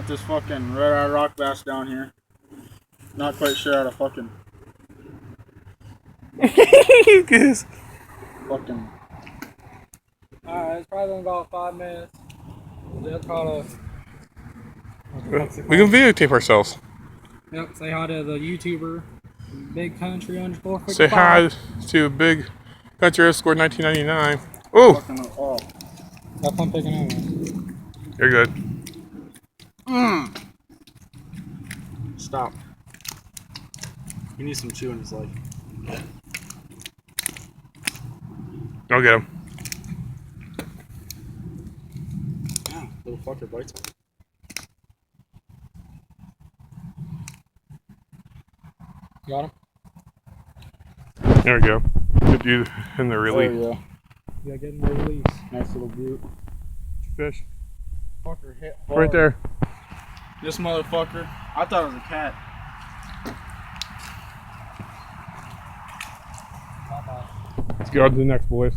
Got this fucking red-eye rock bass down here. Not quite sure how to fucking Goose. fucking. Alright, it's probably been about 5 minutes. Just caught a. We can videotape ourselves. Yep, say hi to the YouTuber, Big Country _55. Say hi to Big Country Escort 1999. Oh, Fucking oh. Have fun picking up. you're good. Stop. He needs some chew in his life. I'll get him. Yeah, little fucker bites me. Got him? There we go. Good you in the relief. Oh yeah. Yeah, getting the release. Nice little butte. Fish. Fucker hit hard. Right there. This motherfucker. I thought it was a cat. Let's get on to the next, boys.